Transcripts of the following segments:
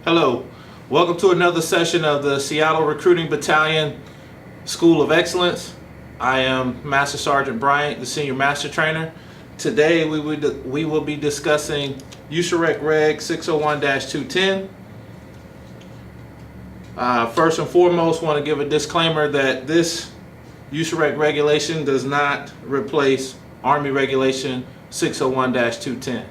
Hello, welcome to another session of the Seattle Recruiting Battalion School of Excellence. I am Master Sergeant Bryant, the Senior Master Trainer. Today we will be discussing USAREC Reg 601-210. First and foremost, want to give a disclaimer that this USAREC regulation does not replace Army Regulation 601-210.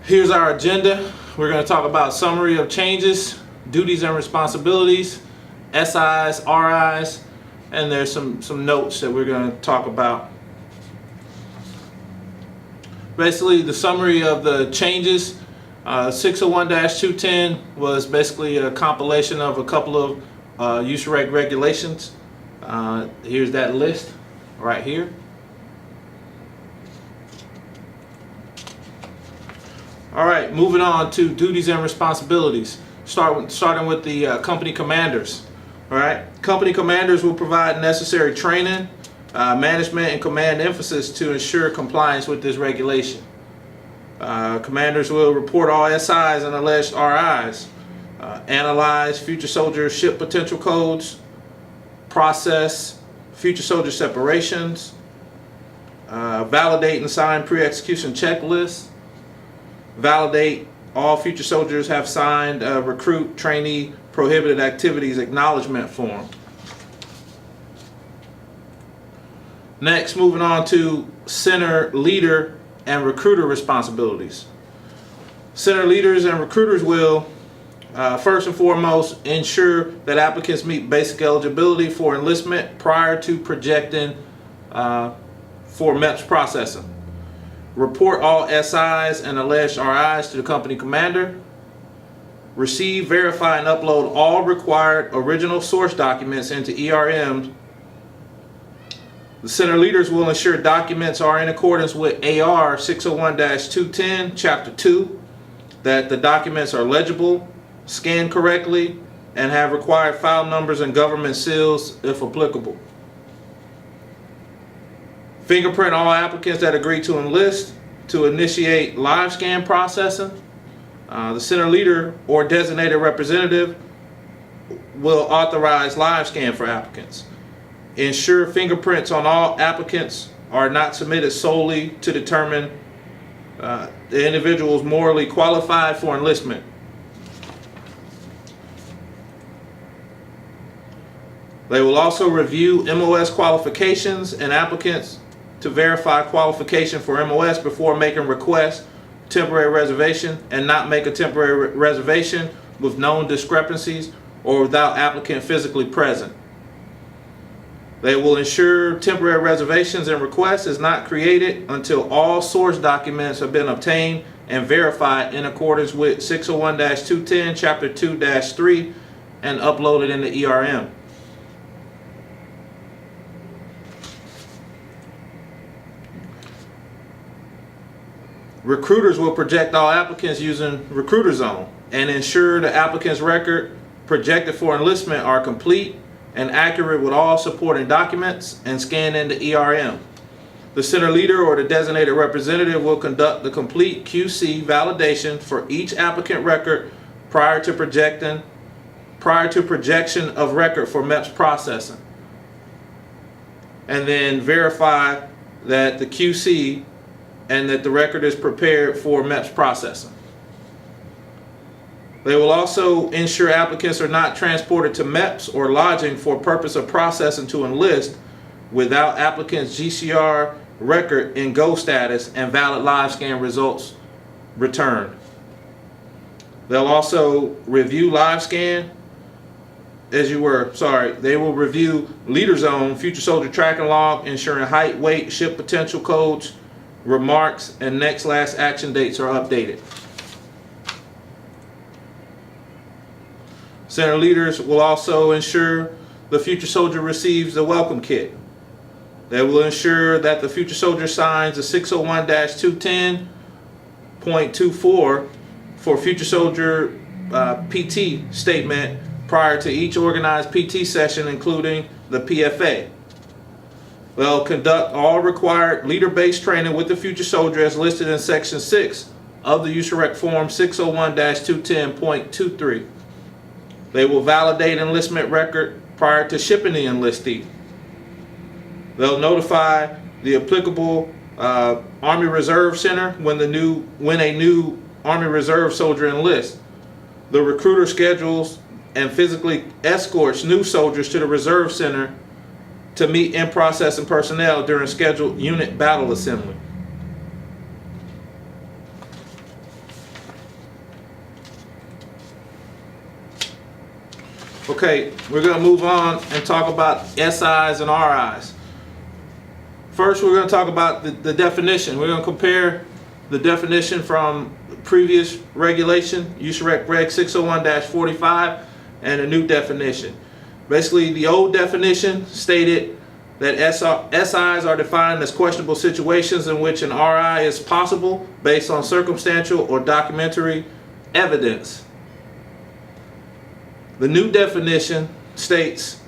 Here's our agenda. We're going to talk about summary of changes, duties and responsibilities, SIs, RIs, and there's some notes that we're going to talk about. Basically, the summary of the changes, 601-210 was basically a compilation of a couple of USAREC regulations. Here's that list right here. All right, moving on to duties and responsibilities. Starting with the company commanders. All right, company commanders will provide necessary training, management, and command emphasis to ensure compliance with this regulation. Commanders will report all SIs and alleged RIs, analyze future soldier ship potential codes, process future soldier separations, validate and sign pre-execution checklists, validate all future soldiers have signed a recruit trainee prohibited activities acknowledgement form. Next, moving on to center leader and recruiter responsibilities. Center leaders and recruiters will first and foremost ensure that applicants meet basic eligibility for enlistment prior to projecting for MEPS processing. Report all SIs and alleged RIs to the company commander. Receive, verify, and upload all required original source documents into ERMs. The center leaders will ensure documents are in accordance with AR 601-210, Chapter 2, that the documents are legible, scanned correctly, and have required file numbers and government seals if applicable. Fingerprint all applicants that agree to enlist to initiate live scan processing. The center leader or designated representative will authorize live scan for applicants. Ensure fingerprints on all applicants are not submitted solely to determine the individual is morally qualified for enlistment. They will also review MOS qualifications and applicants to verify qualification for MOS before making request temporary reservation, and not make a temporary reservation with known discrepancies or without applicant physically present. They will ensure temporary reservations and requests is not created until all source documents have been obtained and verified in accordance with 601-210 Chapter 2-3 and uploaded in the ERM. Recruiters will project all applicants using Recruiter Zone and ensure the applicant's record projected for enlistment are complete and accurate with all supporting documents and scanned into ERM. The center leader or the designated representative will conduct the complete QC validation for each applicant record prior to projection of record for MEPS processing, and then verify that the QC and that the record is prepared for MEPS processing. They will also ensure applicants are not transported to MEPS or lodging for purpose of processing to enlist without applicant's GCR record in go status and valid live scan results returned. They'll also review live scan they will review leader zone, future soldier tracking log, ensuring height, weight, ship potential codes, remarks, and next last action dates are updated. Center leaders will also ensure the future soldier receives the welcome kit. They will ensure that the future soldier signs the 601-210.24 for future soldier PT statement prior to each organized PT session, including the PFA. They'll conduct all required leader-based training with the future soldier as listed in Section 6 of the USAREC Form 601-210.23. They will validate enlistment record prior to shipping the enlistee. They'll notify the applicable Army Reserve Center when a new Army Reserve soldier enlists. The recruiter schedules and physically escorts new soldiers to the Reserve Center to meet in-process and personnel during scheduled unit battle assembly. Okay, we're going to move on and talk about SIs and RIs. First, we're going to talk about the definition. We're going to compare the definition from the previous regulation, USAREC Reg 601-45, and a new definition. Basically, the old definition stated that SIs are defined as questionable situations in which an RI is possible based on circumstantial or documentary evidence. The new definition states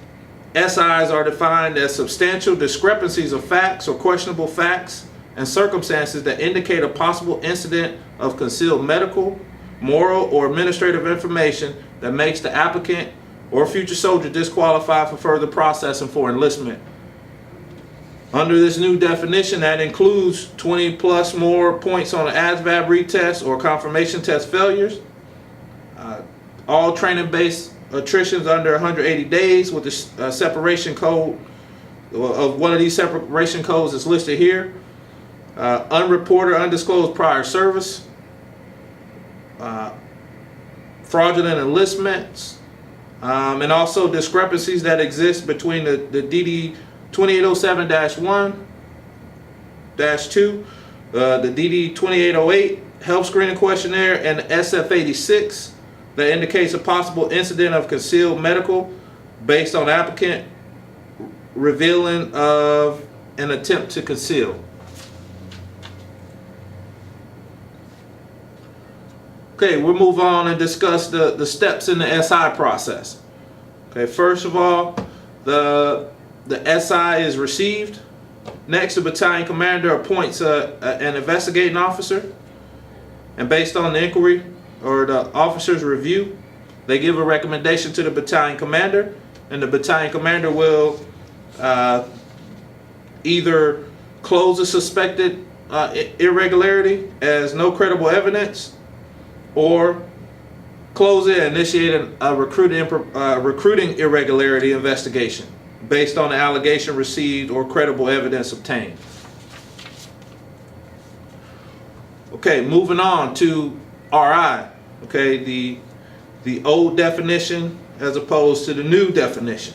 SIs are defined as substantial discrepancies of facts or questionable facts and circumstances that indicate a possible incident of concealed medical, moral, or administrative information that makes the applicant or future soldier disqualified for further processing for enlistment. Under this new definition, that includes 20 plus more points on the ASVAB retest or confirmation test failures, all training-based attritions under 180 days with the separation code of one of these separation codes is listed here, unreported, undisclosed prior service, fraudulent enlistments, and also discrepancies that exist between the DD 2807-1-2, the DD 2808 health screening questionnaire, and the SF 86 that indicates a possible incident of concealed medical based on applicant revealing of an attempt to conceal. Okay, we'll move on and discuss the steps in the SI process. Okay, first of all, the SI is received. Next, the battalion commander appoints an investigating officer, and based on the inquiry or the officer's review, they give a recommendation to the battalion commander, and the battalion commander will either close the suspected irregularity as no credible evidence, or close it and initiate a recruiting irregularity investigation based on the allegation received or credible evidence obtained. Okay, moving on to RI. Okay, the old definition as opposed to the new definition.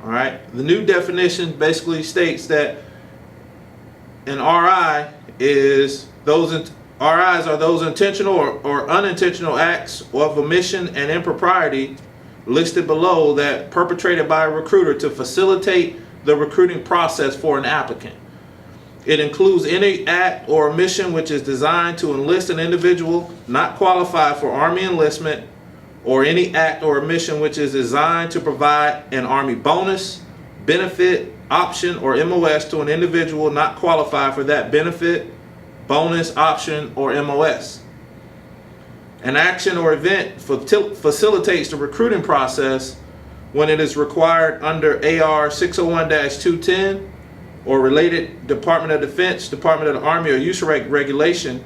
All right, the new definition basically states that an RI is RIs are those intentional or unintentional acts of omission and impropriety listed below that perpetrated by a recruiter to facilitate the recruiting process for an applicant. It includes any act or omission which is designed to enlist an individual not qualified for Army enlistment, or any act or omission which is designed to provide an Army bonus, benefit, option, or MOS to an individual not qualified for that benefit, bonus, option, or MOS. An action or event facilitates the recruiting process when it is required under AR 601-210 or related Department of Defense, Department of the Army, or USAREC regulation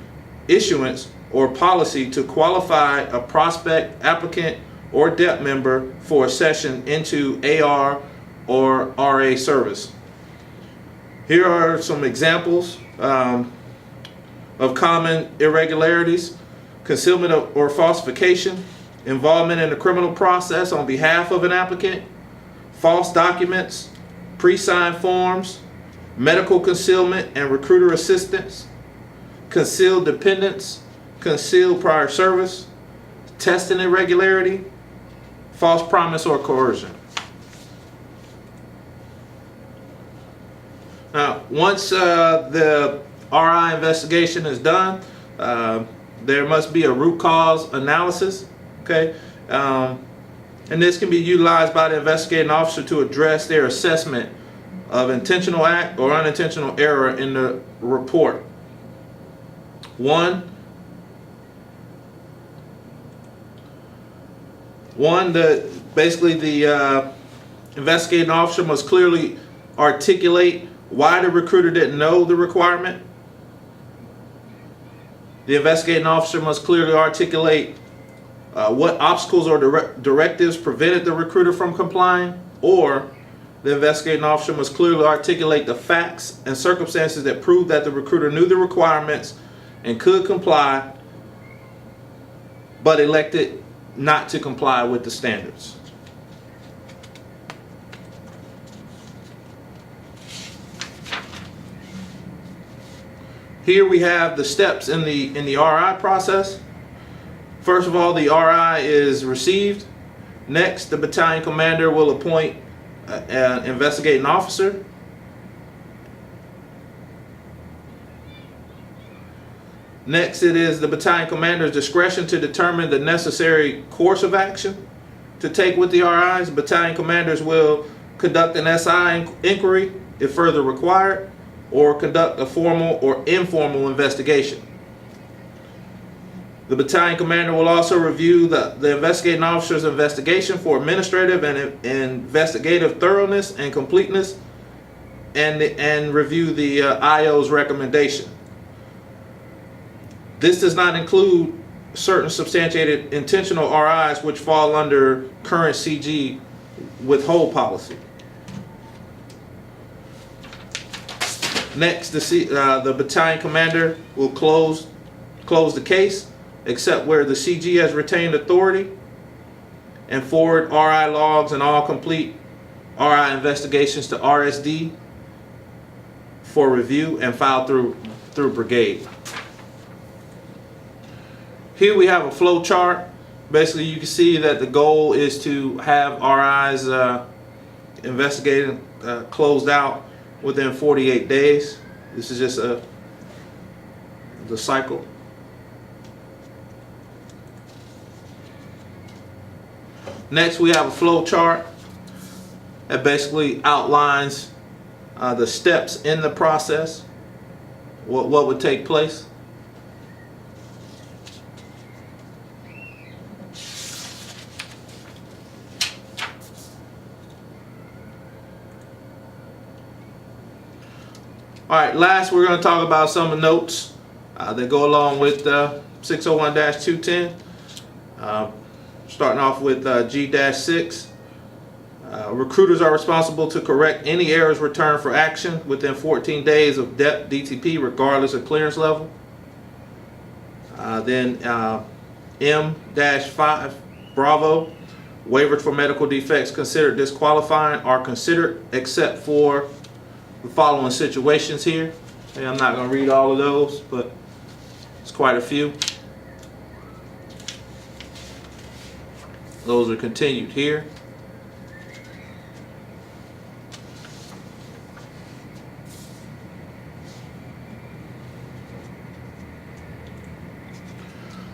issuance or policy to qualify a prospect, applicant, or DEP member for accession into AR or RA service. Here are some examples of common irregularities: concealment or falsification, involvement in the criminal process on behalf of an applicant, false documents, pre-signed forms, medical concealment and recruiter assistance, concealed dependence, concealed prior service, testing irregularity, false promise or coercion. Now, once the RI investigation is done, there must be a root cause analysis, okay? And this can be utilized by the investigating officer to address their assessment of intentional act or unintentional error in the report. One, One, basically the investigating officer must clearly articulate why the recruiter didn't know the requirement. The investigating officer must clearly articulate what obstacles or directives prevented the recruiter from complying, or the investigating officer must clearly articulate the facts and circumstances that prove that the recruiter knew the requirements and could comply, but elected not to comply with the standards. Here we have the steps in the RI process. First of all, the RI is received. Next, the battalion commander will appoint an investigating officer. Next, it is the battalion commander's discretion to determine the necessary course of action to take with the RIs. Battalion commanders will conduct an SI inquiry if further required, or conduct a formal or informal investigation. The battalion commander will also review the investigating officer's investigation for administrative and investigative thoroughness and completeness, and review the IO's recommendation. This does not include certain substantiated intentional RIs which fall under current CG withhold policy. Next, the battalion commander will close the case, except where the CG has retained authority, and forward RI logs and all complete RI investigations to RSD for review and filed through brigade. Here we have a flow chart. Basically, you can see that the goal is to have RIs investigated, closed out within 48 days. This is just the cycle. Next, we have a flow chart that basically outlines the steps in the process, what would take place. All right, last we're going to talk about some of the notes that go along with 601-210. Starting off with G-6. Recruiters are responsible to correct any errors returned for action within 14 days of DTP, regardless of clearance level. Then M-5, Bravo. Waivers for medical defects considered disqualifying are considered except for the following situations here. And I'm not going to read all of those, but it's quite a few. Those are continued here.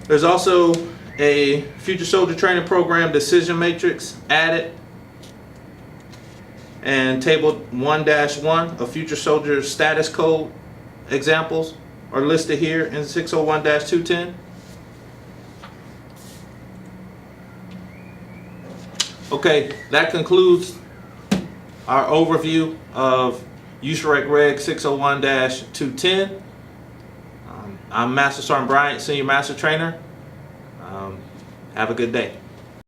There's also a future soldier training program decision matrix added, and table 1-1 of future soldier status code examples are listed here in 601-210. Okay, that concludes our overview of USAREC Reg 601-210. I'm Master Sergeant Bryant, Senior Master Trainer. Have a good day.